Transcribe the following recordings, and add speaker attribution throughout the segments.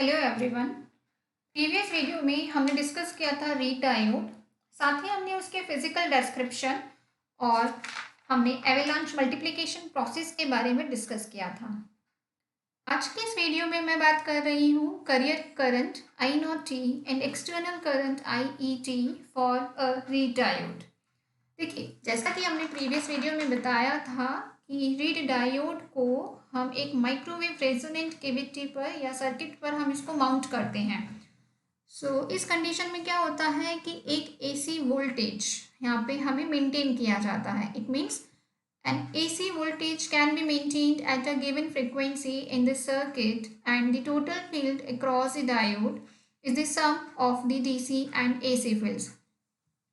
Speaker 1: Hello everyone. Previous video में हमने discuss किया था रीड डायोड। साथ ही हमने उसके फिजिकल डिस्क्रिप्शन और हमने एवेलांच मल्टीप्लिकेशन प्रोसेस के बारे में डिस्कस किया था। आज के इस वीडियो में मैं बात कर रही हूँ career current I not T and external current I E T for a read diode. देखिए, जैसा कि हमने प्रीवियस वीडियो में बताया था कि रीड डायोड को हम एक माइक्रोवेव रेजोनेंट कैविटी पर या सर्किट पर हम इसको माउंट करते हैं। इस कंडीशन में क्या होता है कि एक एसी वोल्टेज यहाँ पे हमें मेंटेन किया जाता है। It means an AC voltage can be maintained at a given frequency in the circuit and the total field across the diode is the sum of the DC and AC fields.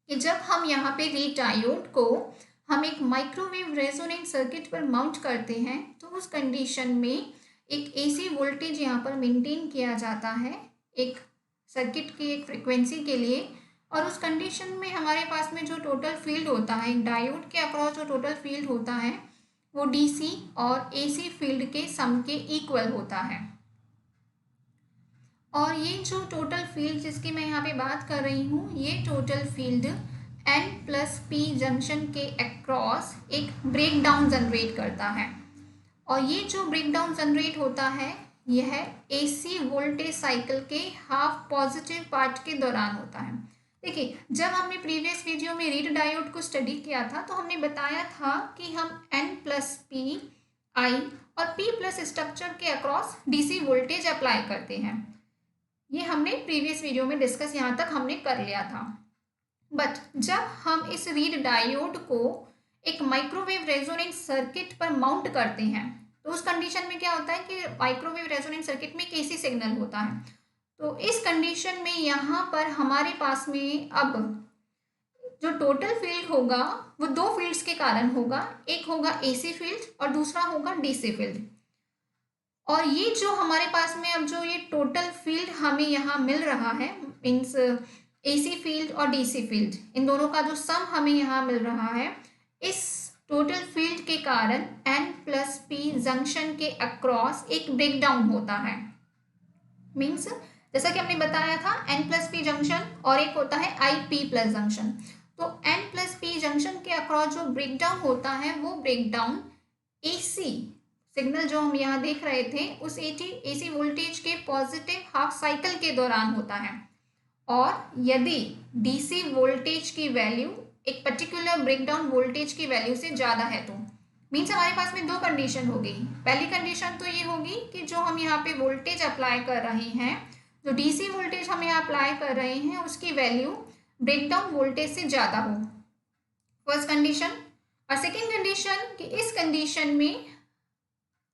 Speaker 1: कि जब हम यहाँ पे read diode को हम एक microwave resonant circuit पर mount करते हैं तो उस कंडीशन में एक एसी वोल्टेज यहाँ पर मेंटेन किया जाता है एक सर्किट की एक फ्रिक्वेंसी के लिए। और उस कंडीशन में हमारे पास में जो टोटल फील्ड होता है एक डायोड के अक्रॉस जो टोटल फील्ड होता है वो डीसी और एसी फील्ड के सम के इक्वल होता है। और ये जो टोटल फील्ड जिसकी मैं यहाँ पे बात कर रही हूँ ये total field N plus P junction के अक्रॉस एक ब्रेक डाउन जनरेट करता है। और ये जो ब्रेक डाउन जनरेट होता है यह एसी वोल्टेज साइकिल के हाफ पॉजिटिव पार्ट के दौरान होता है। देखिए, जब हमने प्रीवियस वीडियो में रीड डायोड को स्टडी किया था तो हमने बताया था कि हम N प्लस पी आई और P प्लस स्ट्रक्चर के अक्रॉस डीसी वोल्टेज अप्लाई करते हैं। ये हमने प्रीवियस वीडियो में डिस्कस यहाँ तक हमने कर लिया था। बट जब हम इस रीड डायोड को एक माइक्रोवेव रेजोनेंट सर्किट पर माउंट करते हैं तो उस कंडीशन में क्या होता है कि माइक्रोवेव रेजोनेंट सर्किट में एक एसी सिग्नल होता है। तो इस कंडीशन में यहाँ पर हमारे पास में अब जो टोटल फील्ड होगा वो दो फील्ड्स के कारण होगा, एक होगा एसी फील्ड और दूसरा होगा डीसी फील्ड। और ये जो हमारे पास में अब जो ये टोटल फील्ड हमें यहाँ मिल रहा है मीन्स एसी फील्ड और डीसी फील्ड इन दोनों का जो सम हमें यहाँ मिल रहा है इस टोटल फील्ड के कारण N प्लस पी जंक्शन के अक्रॉस एक ब्रेक डाउन होता है। मीन्स जैसा कि हमने बताया था N प्लस पी जंक्शन और एक होता है आई पी प्लस जंक्शन। तो N प्लस पी जंक्शन के अक्रॉस जो ब्रेक डाउन होता है वो ब्रेक डाउन एसी सिग्नल जो हम यहाँ देख रहे थे उस एसी वोल्टेज के पॉजिटिव हाफ साइकिल के दौरान होता है। और यदि डीसी वोल्टेज की वैल्यू एक पर्टिकुलर ब्रेकडाउन वोल्टेज की वैल्यू से ज़्यादा है तो मीन्स हमारे पास में दो कंडीशन होगी। पहली कंडीशन तो ये होगी कि जो हम यहाँ पे वोल्टेज अप्लाई कर रहे हैं जो डीसी वोल्टेज हम यहाँ अप्लाई कर रहे हैं उसकी वैल्यू ब्रेकडाउन वोल्टेज से ज़्यादा हो, फर्स्ट कंडीशन। और सेकेंड कंडीशन कि इस कंडीशन में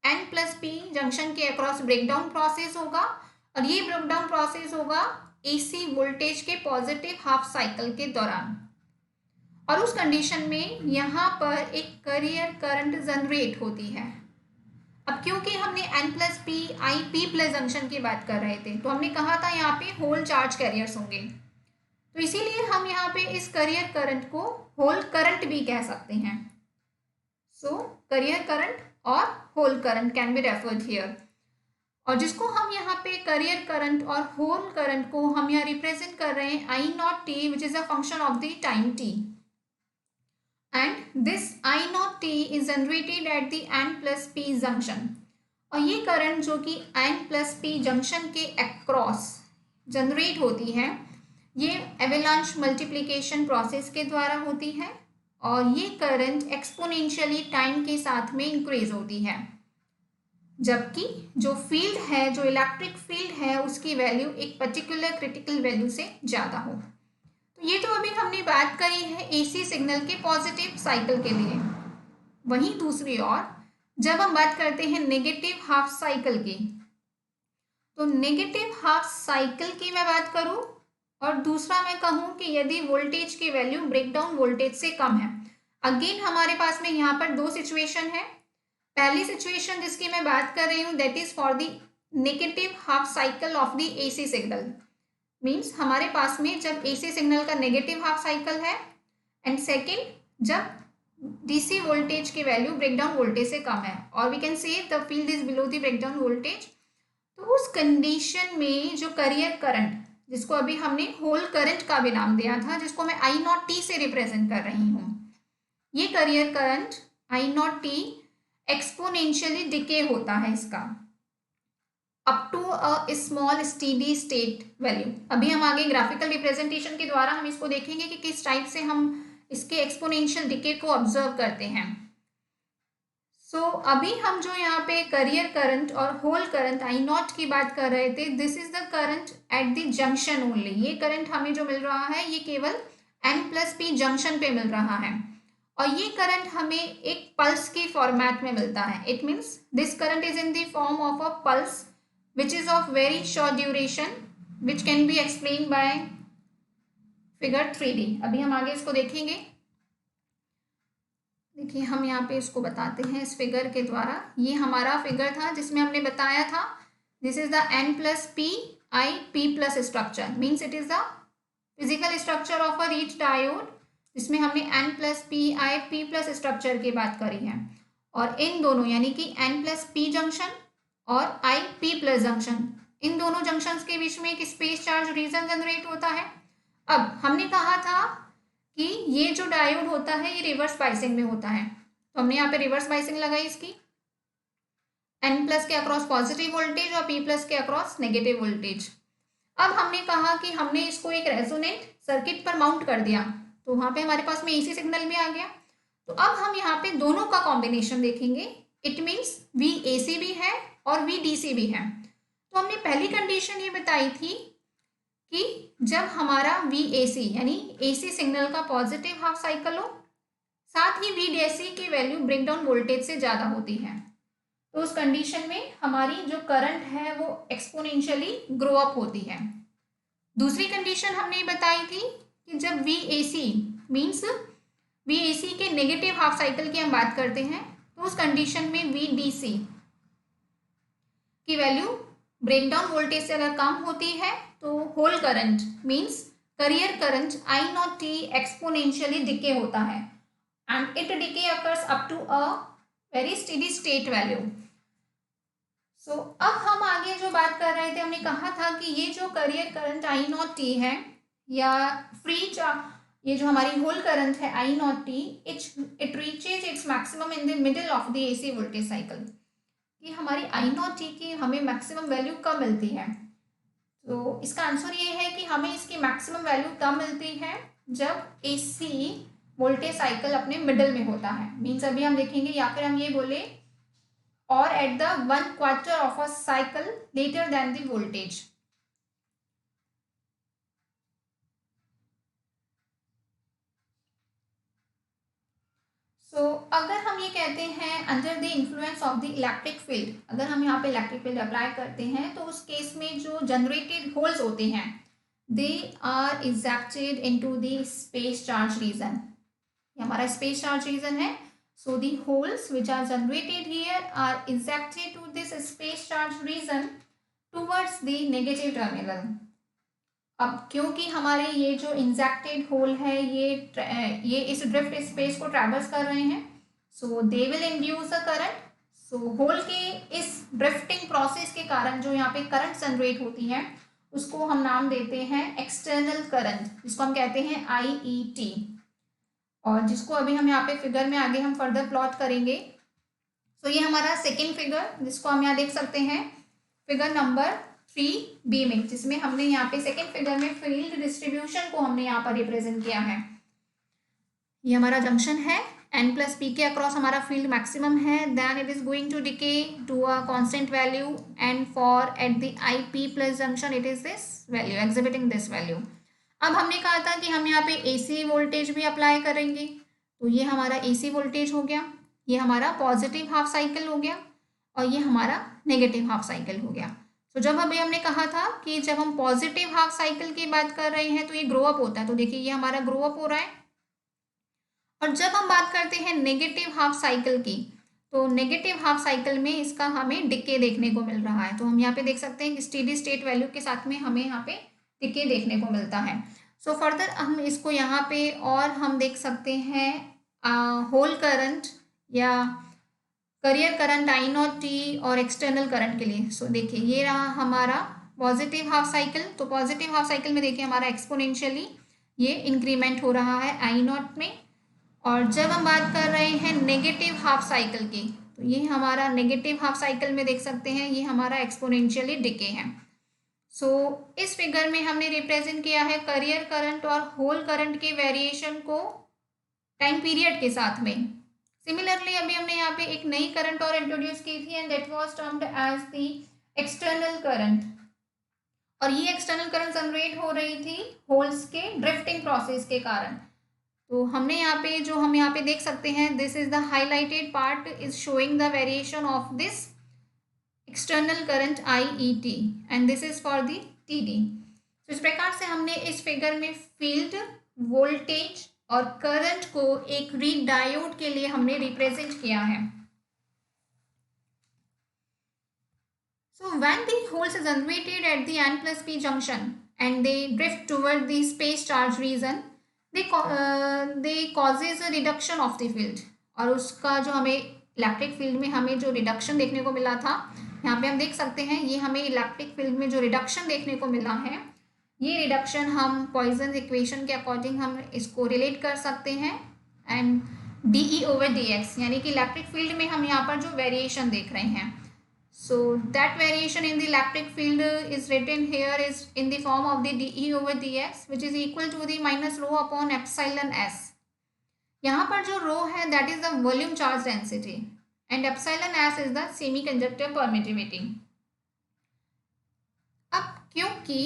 Speaker 1: N प्लस पी जंक्शन के अक्रॉस ब्रेकडाउन प्रोसेस होगा और ये ब्रेकडाउन प्रोसेस होगा एसी वोल्टेज के पॉजिटिव हाफ साइकिल के दौरान। और उस कंडीशन में यहाँ पर एक कैरियर करंट जनरेट होती है। अब क्योंकि हमने N plus P I P plus junction की बात कर रहे थे तो हमने कहा था यहाँ पे होल चार्ज कैरियर्स होंगे तो इसीलिए हम यहाँ पे इस कैरियर करंट को होल करंट भी कह सकते हैं। सो कैरियर करंट और hole current can be referred here. और जिसको हम यहाँ पे कैरियर करंट और होल करंट को हम यहाँ रिप्रेजेंट कर रहे हैं I not t which is a function of the time t and this I not t is generated at the N plus P junction. और ये करंट जो कि N प्लस पी जंक्शन के अक्रॉस जनरेट होती है ये एवेलांच multiplication process के द्वारा होती है और ये करंट एक्सपोनेंशियली टाइम के साथ में इंक्रीज होती है जबकि जो फील्ड है जो इलेक्ट्रिक फील्ड है उसकी वैल्यू एक पर्टिकुलर क्रिटिकल वैल्यू से ज़्यादा हो। तो ये तो अभी हमने बात करी है एसी सिग्नल के पॉजिटिव साइकिल के लिए। वहीं दूसरी ओर जब हम बात करते हैं नेगेटिव हाफ साइकिल की तो नेगेटिव हाफ साइकिल की मैं बात करूं और दूसरा मैं कहूं कि यदि वोल्टेज की वैल्यू ब्रेकडाउन वोल्टेज से कम है। अगेन हमारे पास में यहाँ पर दो सिचुएशन है। पहली सिचुएशन जिसकी मैं बात कर रही हूँ that is for the negative half cycle of the AC signal. Means हमारे पास में जब एसी सिग्नल का नेगेटिव हाफ साइकिल है एंड सेकेंड जब डीसी वोल्टेज की वैल्यू ब्रेकडाउन वोल्टेज से कम है और we can say the field is below the breakdown voltage. तो उस कंडीशन में जो करियर करंट, जिसको अभी हमने होल करंट का भी नाम दिया था, जिसको मैं आई नॉट टी से रिप्रेजेंट कर रही हूँ, ये carrier current I not T exponentially decay होता है इसका up to a small steady state value. अभी हम आगे ग्राफिकल रिप्रेजेंटेशन के द्वारा हम इसको देखेंगे कि किस टाइप से हम इसके एक्सपोनेंशियल डिके को ऑब्जर्व करते हैं। अभी हम जो यहाँ पे करियर करंट और होल करंट आई नॉट की बात कर रहे थे, this is the current at the junction only. ये करंट हमें जो मिल रहा है ये केवल N+P जंक्शन पे मिल रहा है, और ये करंट हमें एक पल्स के फॉर्मेट में मिलता है। It means this current is in the form of a pulse which is of very short duration which can be explain by figure 3D। अभी हम आगे इसको देखेंगे। देखिए हम यहाँ पे इसको बताते हैं इस फिगर के द्वारा। ये हमारा फिगर था जिसमें हमने बताया था this is the N+P IP+ structure, means it is the physical structure of a rich diode, जिसमें हमने N+P IP+ स्ट्रक्चर की बात करी है। और इन दोनों यानी कि N+P जंक्शन और IP+ जंक्शन, इन दोनों जंक्शंस के बीच में एक स्पेस चार्ज रीजन जनरेट होता है। अब हमने कहा था कि ये जो डायोड होता है ये रिवर्स बाइसिंग में होता है, तो हमने यहाँ पे रिवर्स बाइसिंग लगाई इसकी, N+ के अक्रॉस पॉजिटिव वोल्टेज और P+ के अक्रॉस नेगेटिव वोल्टेज। अब हमने कहा कि हमने इसको एक रेजोनेंट सर्किट पर माउंट कर दिया, तो वहाँ पे हमारे पास में AC सिग्नल भी आ गया। तो अब हम यहाँ पे दोनों का कॉम्बिनेशन देखेंगे। इट मीन्स VAC भी है और VDC भी है। तो हमने पहली कंडीशन ये बताई थी कि जब हमारा VAC यानी AC सिग्नल का पॉजिटिव हाफ साइकिल हो, साथ ही VDC की वैल्यू ब्रेकडाउन वोल्टेज से ज़्यादा होती है, तो उस कंडीशन में हमारी जो करंट है वो एक्सपोनेंशियली ग्रो अप होती है। दूसरी कंडीशन हमने बताई थी कि जब VAC मीन्स VAC के नेगेटिव हाफ साइकिल की हम बात करते हैं, तो उस कंडीशन में VDC की वैल्यू ब्रेकडाउन वोल्टेज से अगर कम होती है तो hole current means carrier current I0t exponentially decay होता है and it decay occurs up to a very steady state value. अब हम आगे जो बात कर रहे थे, हमने कहा था कि ये जो करियर करंट I0t है या ये जो हमारी होल करंट है I0t, it reaches its maximum in the middle of the AC voltage cycle. कि हमारी I0t की हमें मैक्सिमम वैल्यू कब मिलती है, तो इसका आंसर ये है कि हमें इसकी मैक्सिमम वैल्यू तब मिलती है जब AC वोल्टेज साइकिल अपने मिडिल में होता है। मीन्स अभी हम देखेंगे, या फिर हम ये बोले और at the 1/4 of a cycle later then the voltage. अगर हम ये कहते हैं under the influence of the electric field, अगर हम यहाँ पे इलेक्ट्रिक फील्ड अप्लाई करते हैं, तो उस केस में जो जनरेटेड होल्स होते हैं they are ejected into the space charge region. ये हमारा स्पेस चार्ज रीजन है। So the holes which are generated here are ejected to this space charge region towards the negative terminal. अब क्योंकि हमारे ये जो इंजेक्टेड होल है ये इस ड्रिफ्ट स्पेस को ट्रैवर्स कर रहे हैं, so they will induce a current. So hole के इस ड्रिफ्टिंग प्रोसेस के कारण जो यहाँ पे करंट जनरेट होती है उसको हम नाम देते हैं एक्सटर्नल करंट, जिसको हम कहते हैं IET, और जिसको अभी हम यहाँ पे फिगर में आगे हम फर्दर प्लॉट करेंगे। ये हमारा सेकेंड फिगर, जिसको हम यहाँ देख सकते हैं फिगर नंबर 3B में, जिसमें हमने यहाँ पे सेकेंड फिगर में फील्ड डिस्ट्रीब्यूशन को हमने यहाँ पर रिप्रेजेंट किया है। ये हमारा जंक्शन है, N+P के अक्रॉस हमारा फील्ड मैक्सिमम है, then it is going to decay to a constant value and for at the IP+ junction it is this value exhibiting this value. अब हमने कहा था कि हम यहाँ पे AC वोल्टेज भी अप्लाई करेंगे, तो ये हमारा AC वोल्टेज हो गया, ये हमारा पॉजिटिव हाफ साइकिल हो गया और ये हमारा नेगेटिव हाफ साइकिल हो गया। तो जब अभी हमने कहा था कि जब हम पॉजिटिव हाफ साइकिल की बात कर रहे हैं तो ये ग्रो अप होता है, तो देखिए ये हमारा ग्रो अप हो रहा है। और जब हम बात करते हैं नेगेटिव हाफ साइकिल की, तो नेगेटिव हाफ साइकिल में इसका हमें डिके देखने को मिल रहा है। तो हम यहाँ पे देख सकते हैं कि स्टेडी स्टेट वैल्यू के साथ में हमें यहाँ पे डिके देखने को मिलता है। फर्दर हम इसको यहाँ पे और हम देख सकते हैं होल करंट या career current I not T और एक्सटर्नल करंट के लिए। सो देखिए ये रहा हमारा पॉजिटिव हाफ साइकिल। तो पॉजिटिव हाफ साइकिल में देखिए हमारा एक्सपोनेंशियली ये इंक्रीमेंट हो रहा है आई नॉट में। और जब हम बात कर रहे हैं नेगेटिव हाफ साइकिल की, तो ये हमारा नेगेटिव हाफ साइकिल में देख सकते हैं ये हमारा एक्सपोनेंशियली डिके है। सो इस फिगर में हमने रिप्रेजेंट किया है करियर करंट और होल करंट के वेरिएशन को टाइम पीरियड के साथ में। सिमिलरली अभी हमने यहाँ पे एक नई करंट और इंट्रोड्यूस की थी and that was termed as the external current. और ये एक्सटर्नल करंट जनरेट हो रही थी होल्स के ड्रिफ्टिंग प्रोसेस के कारण। तो हमने यहाँ पे जो हम यहाँ पे देख सकते हैं, this is the highlighted part is showing the variation of this external current IET and this is for the TD। तो इस प्रकार से हमने इस फिगर में फील्ड, वोल्टेज और करंट को एक रीड डायोड के लिए हमने रिप्रेजेंट किया है। So when the holes are generated at the N plus P junction and they drift toward the space charge region, they causes a reduction of the field। और उसका जो हमें इलेक्ट्रिक फील्ड में हमें जो रिडक्शन देखने को मिला था, यहाँ पे हम देख सकते हैं ये हमें इलेक्ट्रिक फील्ड में जो रिडक्शन देखने को मिला है, ये रिडक्शन हम पॉइजन इक्वेशन के अकॉर्डिंग हम इसको रिलेट कर सकते हैं एंड DE/dx, यानी कि इलेक्ट्रिक फील्ड में हम यहाँ पर जो वेरिएशन देख रहे हैं। So that variation in the electric field is written here is in the form of the DE/dx which is equal to the minus rho upon epsilon s। यहाँ पर जो rho है that is the volume charge density and epsilon s is the semiconductor permittivity। अब क्योंकि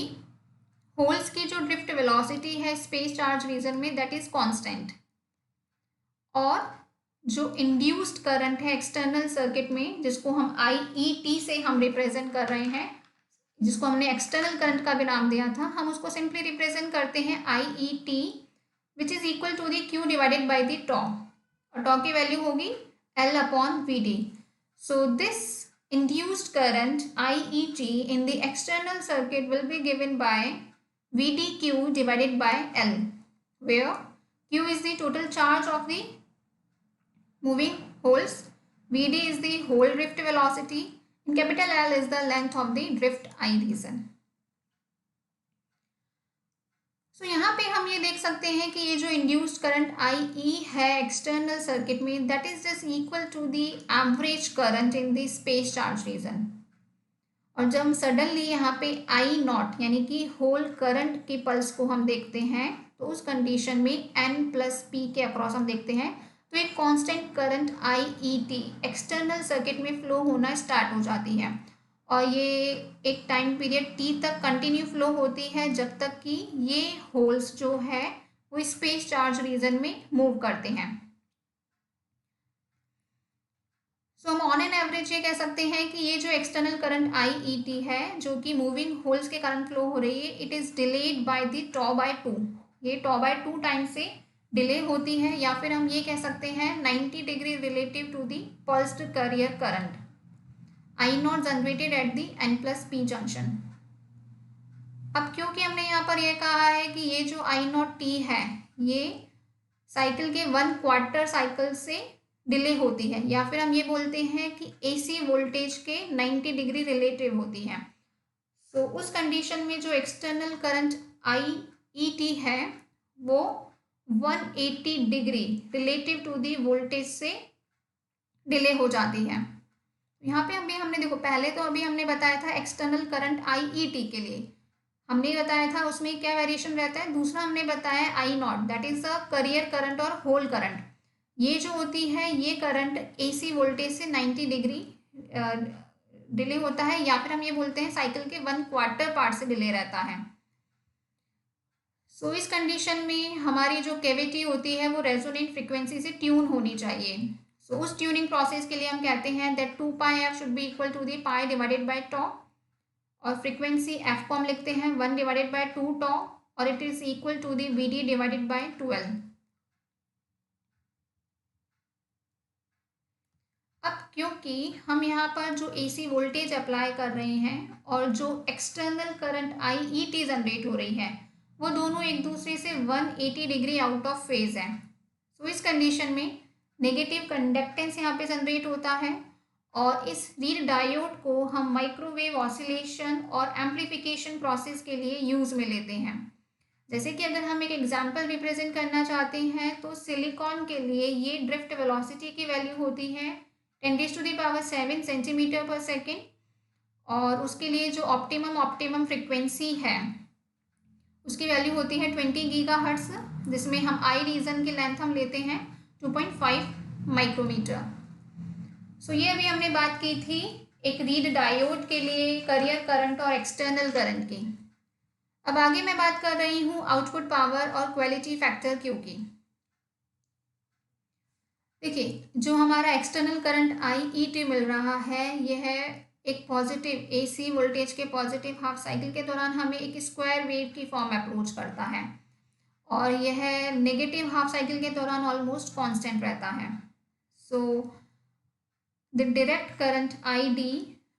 Speaker 1: holes की जो drift velocity है space charge reason में that is constant, और जो इंड्यूस्ड करंट है एक्सटर्नल सर्किट में जिसको हम IET से हम रिप्रेजेंट कर रहे हैं, जिसको हमने एक्सटर्नल करंट का भी नाम दिया था, हम उसको सिंपली रिप्रेजेंट करते हैं IET which is equal to the Q divided by the tau, और टॉ की वैल्यू होगी L/VD। So this induced current IET in the external circuit will be given by VDQ divided by L, where Q is the total charge of the moving holes, VD is the hole drift velocity and capital L is the length of the drift I region। So यहाँ पे हम ये देख सकते हैं कि ये जो इंड्यूस्ड करंट IE है एक्सटर्नल सर्किट में that is just equal to the average current in the space charge region. और जब हम सडनली यहाँ पे I0 यानी कि होल करंट की पल्स को हम देखते हैं, तो उस कंडीशन में N+P के अक्रॉस हम देखते हैं तो एक constant current IET external circuit में फ्लो होना स्टार्ट हो जाती है, और ये एक टाइम पीरियड T तक कंटिन्यू फ्लो होती है जब तक कि ये होल्स जो है वो स्पेस चार्ज रीजन में मूव करते हैं। सो हम ऑन एन एवरेज ये कह सकते हैं कि ये जो एक्सटर्नल करंट IET है जो कि मूविंग होल्स के कारण फ्लो हो रही है, it is delayed by the τ/2। ये τ/2 टाइम से डिले होती है, या फिर हम ये कह सकते हैं 90 degree relative to the pulsed carrier current I0 generated at the N+P junction. अब क्योंकि हमने यहाँ पर यह कहा है कि ये जो I0T है ये साइकिल के 1/4 साइकिल से डिले होती है, या फिर हम ये बोलते हैं कि AC वोल्टेज के 90 डिग्री रिलेटिव होती है। सो उस कंडीशन में जो एक्सटर्नल करंट IET है वो 180 degree relative to the voltage से डिले हो जाती है। यहाँ पे अभी हमने देखो पहले तो अभी हमने बताया था एक्सटर्नल करंट IET के लिए हमने बताया था उसमें क्या वेरिएशन रहता है, दूसरा हमने बताया I0 that is the career current और होल करंट। ये जो होती है ये करंट AC वोल्टेज से 90 डिग्री डिले होता है, या फिर हम ये बोलते हैं साइकिल के 1/4 पार्ट से डिले रहता है। सो इस कंडीशन में हमारी जो कैविटी होती है वो रेजोनेंट फ्रीक्वेंसी से ट्यून होनी चाहिए। सो उस ट्यूनिंग प्रोसेस के लिए हम कहते हैं that 2πf should be equal to the pi divided by tau, और फ्रीक्वेंसी f को हम लिखते हैं 1 डिवाइडेड बाई 2 टॉ, और it is equal to the VD divided by 12। अब क्योंकि हम यहाँ पर जो AC वोल्टेज अप्लाई कर रहे हैं और जो एक्सटर्नल करंट IET जनरेट हो रही है वो दोनों एक दूसरे से 180 डिग्री आउट ऑफ फेज है। तो इस कंडीशन में नेगेटिव कंडक्टेंस यहाँ पे जनरेट होता है, और इस रीड डायोड को हम माइक्रोवेव ऑसिलेशन और एम्प्लीफिकेशन प्रोसेस के लिए यूज़ में लेते हैं। जैसे कि अगर हम एक एग्जांपल रिप्रेजेंट करना चाहते हैं तो सिलिकॉन के लिए ये ड्रिफ्ट वेलोसिटी की वैल्यू होती है 10⁻⁷ सेंटीमीटर पर सेकेंड, और उसके लिए जो ऑप्टिमम फ्रिक्वेंसी है उसकी वैल्यू होती है 20 गीगाहर्ट्ज़, जिसमें हम आई रीजन की लेंथ हम लेते हैं 2.5 माइक्रोमीटर। सो ये अभी हमने बात की थी एक रीड डायोड के लिए कैरियर करंट और एक्सटर्नल करंट की। अब आगे मैं बात कर रही हूँ आउटपुट पावर और क्वालिटी फैक्टर क्यू की। देखिए, जो हमारा एक्सटर्नल करंट IET मिल रहा है यह है एक पॉजिटिव AC वोल्टेज के पॉजिटिव हाफ साइकिल के दौरान हमें एक स्क्वायर वेव की फॉर्म अप्रोच करता है, और यह नेगेटिव हाफ साइकिल के दौरान ऑलमोस्ट कांस्टेंट रहता है। So the direct current ID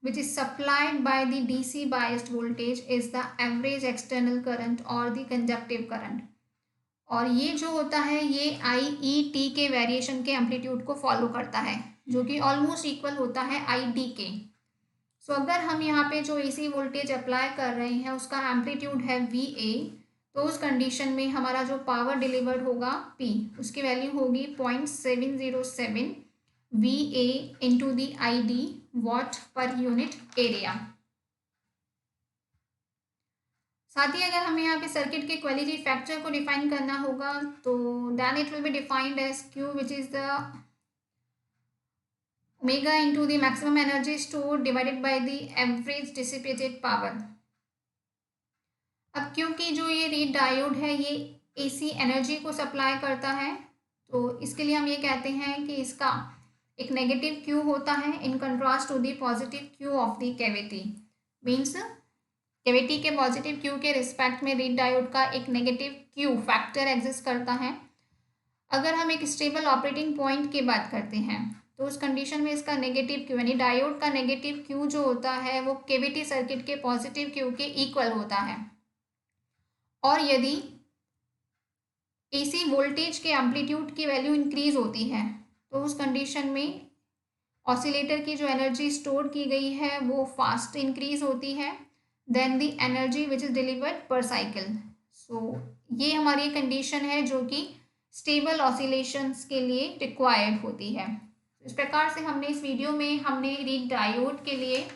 Speaker 1: which is supplied by the DC biased voltage is the average external current or the conductive current, और ये जो होता है ये IET के वेरिएशन के एम्पलीट्यूड को फॉलो करता है जो कि ऑलमोस्ट इक्वल होता है ID के। सो अगर हम यहाँ पे जो AC वोल्टेज अप्लाई कर रहे हैं उसका एम्पलीट्यूड है VA, तो उस कंडीशन में हमारा जो पावर डिलीवर्ड होगा P, उसकी वैल्यू होगी 0.707 VA into the ID what per unit area. साथ ही अगर हमें यहाँ पे सर्किट के क्वालिटी फैक्टर को डिफाइन करना होगा तो then it will be defined as Q which is the omega into the maximum energy store divided by the average dissipated power. अब क्योंकि जो ये रीड डायोड है ये AC एनर्जी को सप्लाई करता है, तो इसके लिए हम ये कहते हैं कि इसका एक नेगेटिव Q होता है in contrast to the positive Q of the cavity. Means cavity के पॉजिटिव Q के रिस्पेक्ट में रीड डायोड का एक नेगेटिव Q फैक्टर एग्जिस्ट करता है। अगर हम एक स्टेबल ऑपरेटिंग पॉइंट की बात करते हैं तो उस कंडीशन में इसका नेगेटिव Q यानी डायोड का नेगेटिव Q जो होता है वो कैविटी सर्किट के पॉजिटिव Q के इक्वल होता है। और यदि AC वोल्टेज के एम्पलीट्यूड की वैल्यू इंक्रीज होती है तो उस कंडीशन में ऑसिलेटर की जो एनर्जी स्टोर की गई है वो फास्ट इंक्रीज होती है then the energy which is delivered per cycle. So ये हमारी कंडीशन है जो कि स्टेबल ऑसिलेशंस के लिए रिक्वायर्ड होती है। इस प्रकार से हमने इस वीडियो में हमने रीड डायोड के लिए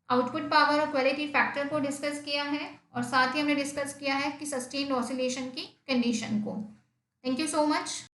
Speaker 1: आउटपुट पावर और क्वालिटी फैक्टर को डिस्कस किया है, और साथ ही हमने डिस्कस किया है कि सस्टेन्ड ऑसिलेशन की कंडीशन को। Thank you so much.